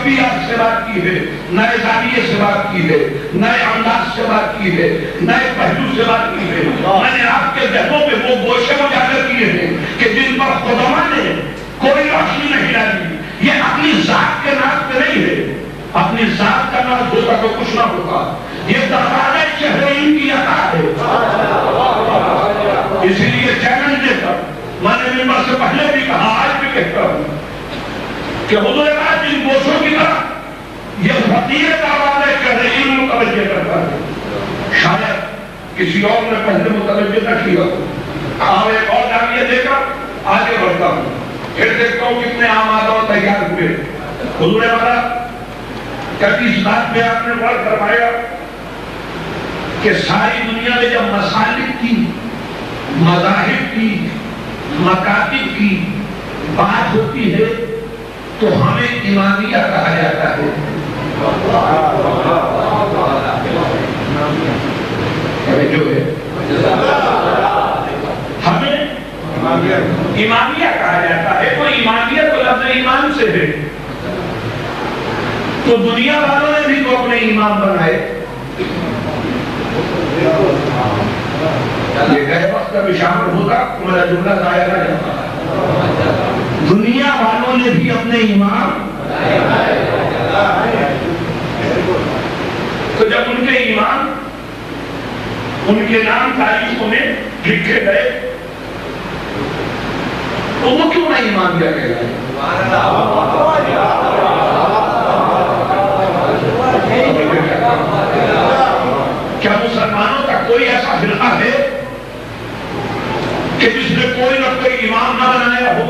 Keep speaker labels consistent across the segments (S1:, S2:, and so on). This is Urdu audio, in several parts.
S1: کیفیات سے بات کی ہے، نئے زاویے سے بات کی ہے، نئے انداز سے بات کی ہے، نئے پہلو سے بات کی ہے۔ میں نے آپ کے ذہنوں پہ وہ گوشے اجاگر کیے ہیں کہ جن پر خداوند نے کوئی روشنی نہیں ڈالی۔ یہ اپنی ذات کے ناز پہ نہیں ہے، اپنی ذات کا ناز ہوتا تو کچھ نہ ہوتا۔ یہ دروازہ چہرین کی عطا ہے۔ اسی لیے چیلنج دے کر میں نے ممبر سے پہلے بھی کہا، آج بھی کہتا ہوں کہ حضور پاک جن گوشوں کی طرف یہ فقیر دروازہ چہرین متوجہ کرتا ہے، شاید کسی اور نے پہلے متوجہ نہ کیا ہو۔ آپ ایک اور زاویہ دے کر آگے بڑھتا ہوں، پھر دیکھتا ہوں کتنے آمادہ اور تیار ہوئے۔ حضور پاک کبھی اس بات پہ آپ نے غور فرمایا کہ ساری دنیا میں جب مسالک کی، مذاہب کی، مکاتب کی بات ہوتی ہے تو ہمیں امامیہ کہا جاتا ہے۔ جو ہے ہمیں امامیہ کہا جاتا ہے۔ تو امامیہ تو لفظ ایمان سے ہے، تو دنیا والوں نے بھی تو اپنے امام بنائے۔ یہ گئے وقت کا بھی شامل ہوگا، میرا جملہ ضائع نہ جاتا۔ دنیا والوں نے بھی اپنے امام، تو جب ان کے امام، ان کے نام تاریخوں میں لکھے گئے تو وہ کیوں نہ امام کیا کہہ رہے ہیں؟ کیا مسلمانوں کا کوئی ایسا فرقہ ہے کہ جس نے کوئی نہ کوئی امام نہ بنایا ہو؟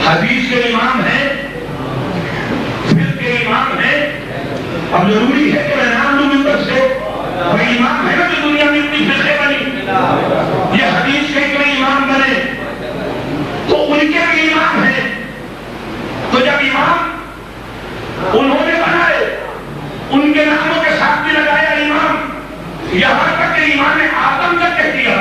S1: حدیث کے امام ہیں، فقہ کے امام ہیں۔ اب ضروری ہے کہ میں نام لوں ممبر سے، وہ امام ہے نا جو دنیا میں اتنی فرقے بنی، یہ حدیث کے کوئی امام بنے تو ان کے بھی امام ہیں۔ تو جب امام انہوں نے بنائے، ان کے ناموں کے ساتھ بھی لگایا امام، یہاں تک کہ امام اعظم کا کہہ دیا۔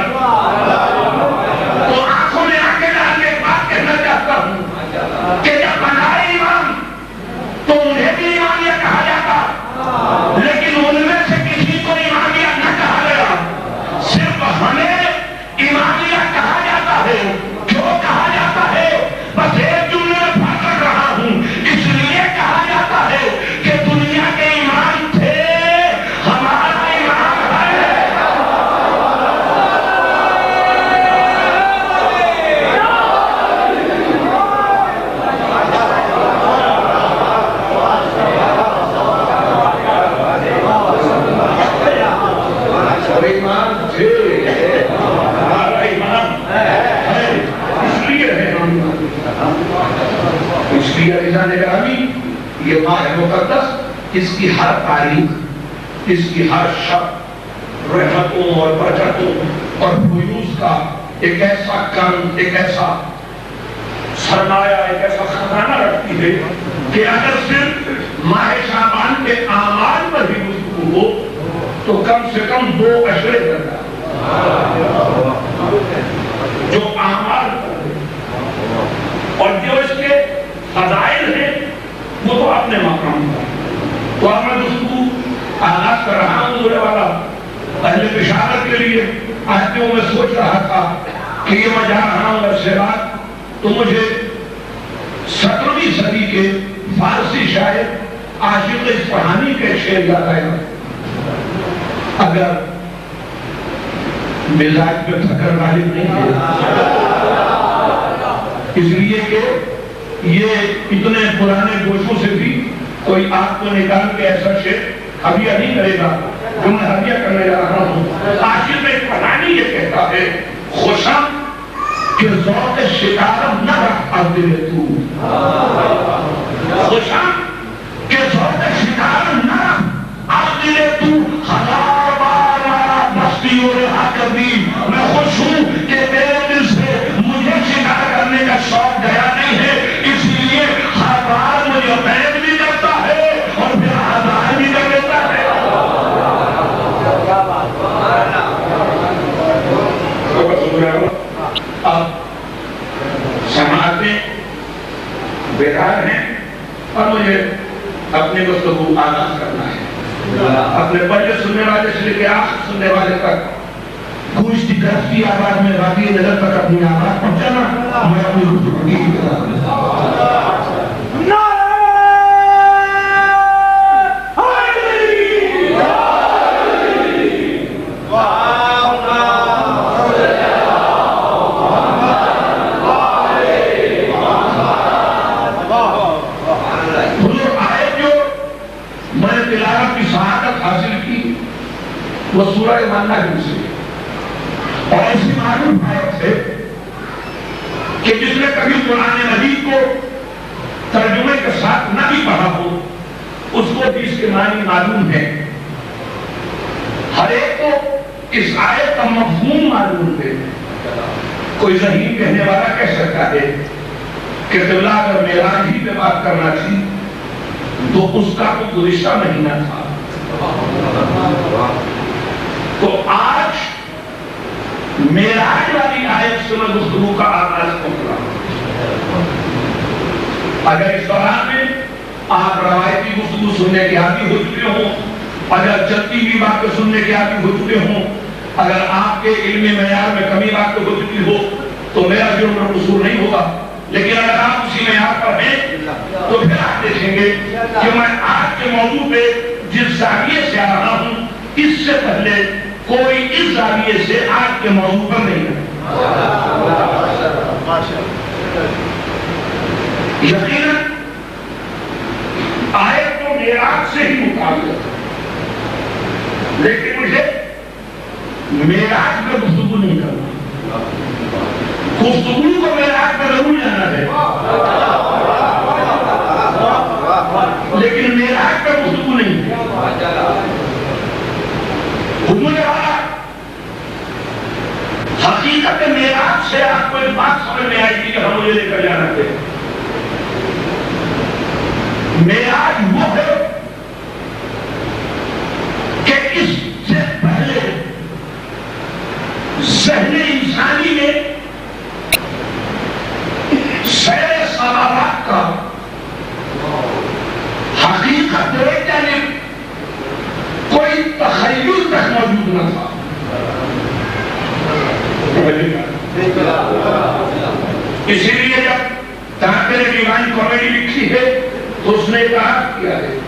S1: تو آنکھوں میں آنکھیں ڈال کے ایک بات کہنا چاہتا ہوں کہ جب بنائے امام تو انہیں بھی امامیہ کہا جاتا، لیکن ان میں سے کسی کو امامیہ نہ کہا گیا، صرف ہمیں امامیہ کہا جاتا ہے۔ کیوں کہا جاتا ہے؟ بس ایک جملے میں پڑھ کر رہا ہوں، اس لیے کہا جاتا ہے کہ دنیا کے امام تھے، ہمارا امام ہے۔ امام تھے، ہمارا امام ہے، اس لیے ہے ہم۔ اس لیے عزیزان گرامی، یہ ماہ مقدس، اس کی ہر تاریخ، اس کی ہر شب رحمتوں اور برکتوں اور فیوز کا ایک ایسا کن، ایک ایسا سرمایہ، ایک ایسا خزانہ رکھتی ہے کہ اگر صرف ماہ شعبان کے اعمال پر بھی گفتگو ہو تو کم سے کم 2 اشرے کرتا جو اعمال اور جو اس کے فضائل ہیں وہ تو اپنے مقام پر۔ تو اب میں گفتگو آغاز کر رہا ہوں حضور والا اہل بشارت کے لیے۔ آج میں سوچ رہا تھا کہ یہ میں جا رہا ہوں عرصے بعد تو مجھے 17ویں صدی کے فارسی شاعر عاشق اصفہانی کے شعر یاد آیا، اگر مزاج میں فکر غالب نہیں ہے، اس لیے کہ یہ اتنے پرانے گوشوں سے بھی کوئی آپ کو نکال کے ایسا شعر حویہ نہیں کرے گا جو میں حویہ کرنے جا رہا ہوں۔ عاشق اصفہانی یہ کہتا ہے، خوشم کہ ذوق شکارم نہ رکھ اب دل تو، خوشم کہ ذوق شکارم نہ رکھ اب دل تو، ہزار بار مارا بستی اور حقبی، میں خوش ہوں کہ میرے دل سے مجھے شکار کرنے کا شوق گیا نہیں ہے، اس لیے ہر بار مجھے قید بھی کرتا ہے اور پھر آزاد بھی کر دیتا ہے۔ اب سماعتیں بیکار ہیں، مجھے اپنی گفتگو آغاز کرنا ہے. اپنے پہلے سننے والے سے لے کے آخر سننے والے تک گونجتی درختی آواز میں راضی نظر تک اپنی آواز پہنچانا. میں اپنی گفتگو کی وہ سورہ ماننا ہے سے اور ایسی معلوم آیت ہے کہ جس نے کبھی قرآن مجید کو ترجمے کے ساتھ نہ بھی پڑھا ہو اس کو بھی اس کے معنی معلوم ہے. ہر ایک کو اس آیت کا مفہوم معلوم ہے. کوئی ذہین کہنے والا کہہ سکتا ہے کہ قبلہ اگر معراج ہی پہ بات کرنا تھی تو اس کا کوئی گزشتہ مہینہ تھا. تو آج معراج والی آیت سے میں گفتگو کا آغاز کروں گا. اگر اس دوران میں آپ روایتی گفتگو سننے کے عادی ہو چکے ہوں, اگر چلتی ہوئی باتیں سننے کے عادی ہو چکے ہوں, اگر آپ کے علمی معیار میں کمی باتیں ہو چکی ہو تو میرا جرم اور قصور نہیں ہوگا. لیکن اگر آپ اسی معیار پر ہیں تو پھر آپ دیکھیں گے کہ میں آج کے موضوع پہ جس زاویے سے آ رہا ہوں اس سے پہلے کوئی اس زاویے سے آج کے موضوع پر نہیں ہے. یقیناً آیت تو معراج سے ہی متعلق ہے, لیکن مجھے معراج میں گفتگو نہیں کرنا. گفتگو کو معراج میں ضرور جانا ہے لیکن معراج میں گفتگو نہیں ہے. حقیقت معراج سے آپ کو ایک بات سمجھ میں آئی تھی کہ ہم مجھے لے کر جانا تھے. معراج وہ ہے کہ اس سے پہلے ذہن انسانی میں سیر سماوات کا حقیقت یعنی کوئی تخیل تک موجود نہ تھا. اسی لیے جب تاکہ نے ڈیوائن کامیڈی لکھی ہے تو اس نے کہا کیا ہے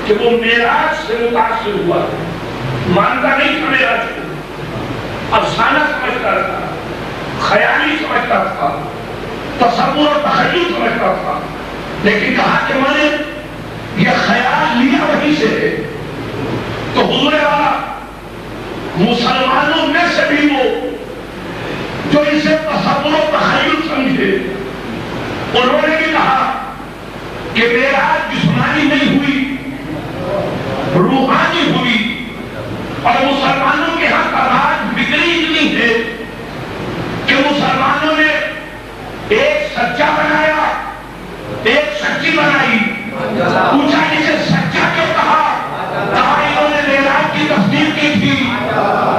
S1: کہ وہ معراج سے متاثر ہوا ہے. مانتا نہیں تھا معراج کو, افسانہ سمجھتا تھا, خیالی سمجھتا تھا, تصور اور تخیل سمجھتا تھا. لیکن کہا کہ میں نے یہ خیال لیا وہیں سے ہے. تو حضور والا مسلمانوں میں سے بھی وہ جو اسے تصور و تخیل سمجھے انہوں نے بھی کہا کہ معراج جسمانی نہیں ہوئی, روحانی ہوئی. اور مسلمانوں کے ہاں تعداد بگڑی اتنی ہے کہ مسلمانوں نے ایک سچا بنایا, ایک سچی بنائی. پوچھا اسے سچا کیوں کہا؟ کہا انہوں نے معراج کی تصدیق کی تھی.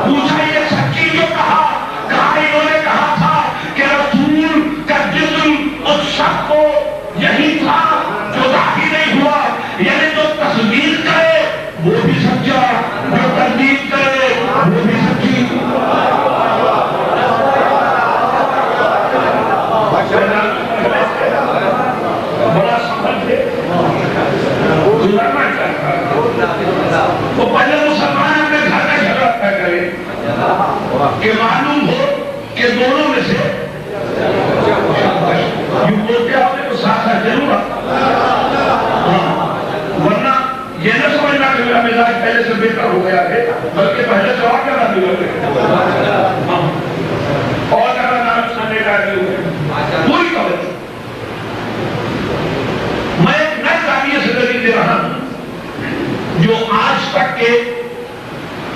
S1: پوچھا یہ سچی کیوں کہا؟ کہا انہوں نے کہا تھا کہ رسول کا جسم اس شخص کو یہی تھا جو ظاہر نہیں ہوا. یعنی جو تصدیق کرے وہ بھی سچا, جو تردید کرے وہ بھی سچی. بڑا سمجھ ہے گزرنا چاہتا ہے. وہ پہلے مسلمان اپنے گھر کا جھگڑا طے کرے کہ معلوم ہو کہ دونوں میں سے یوں بولتے آپ نے تو ساتھ ساتھ ضرور ورنہ یہ نہ سمجھنا کہ میرا مزاج پہلے سے بہتر ہو گیا ہے, بلکہ پہلے سے اور زیادہ بگڑ گیا اور زیادہ نام سننے کا پوری توجہ. میں ایک نئے زاویے سے دلیل دے رہا ہوں جو آج تک کے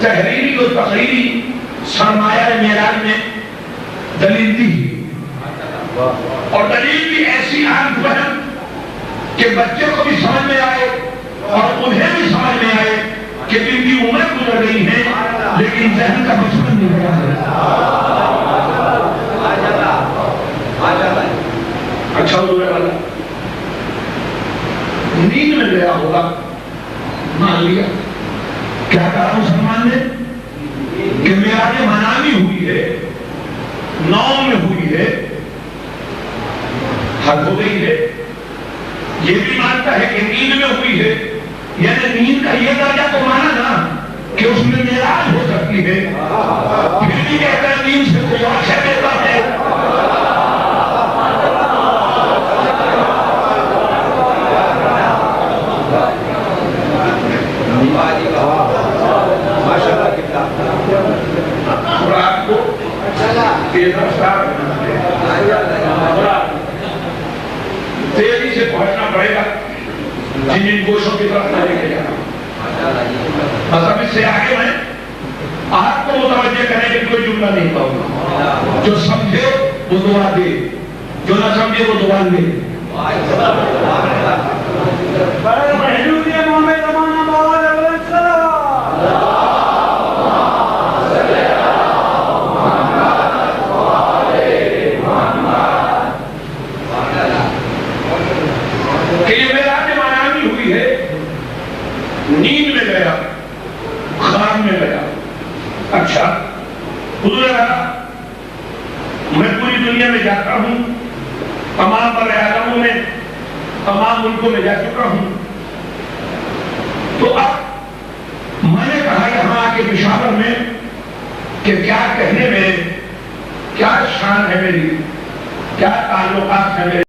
S1: تحریری اور تقریری سرمایہ معراج میں دلیل دی, اور دلیل بھی ایسی عام فہم کہ بچے کو بھی سمجھ میں آئے اور انہیں بھی سمجھ میں آئے کہ جن کی عمریں گزر گئی ہیں لیکن ذہن کا بچپن نہیں ہوا ہے. اچھا حضور والا نیند میں گیا ہوگا، مان لیا کیا کہا مسلمان نے کہ معراج منامی ہوئی ہے، نوم میں ہوئی ہے، حد ہو گئی ہے۔ یہ بھی مانتا ہے کہ نیند میں ہوئی ہے، یعنی نیند کا یہ درجہ تو مانا نا کہ اس میں معراج ہو سکتی ہے، پھر بھی کہتا ہے نیند سے کوئی اور شے دیتا ہے۔ اور آپ کو تیز رفتار تیزی سے پہنچنا پڑے گا جن جن گوشوں کی طرف نہ لے کے جانا۔ مطلب اس سے آگے میں آپ کو متوجہ کرنے کے کوئی جملہ نہیں کہوں، جو سمجھے وہ دعا دے، جو نہ سمجھے وہ دعا لے۔ کہ یہ معراج منامی ہوئی ہے، نیند میں گیا، خواب میں گیا۔ اچھا حضور کہا میں پوری دنیا میں جاتا ہوں، تمام بر اعظموں میں، تمام ملکوں میں جا چکا ہوں، تو اب میں نے کہا یہاں آ کے پشاور میں کہ کیا کہنے میں، کیا شان ہے میری، کیا تعلقات ہیں میرے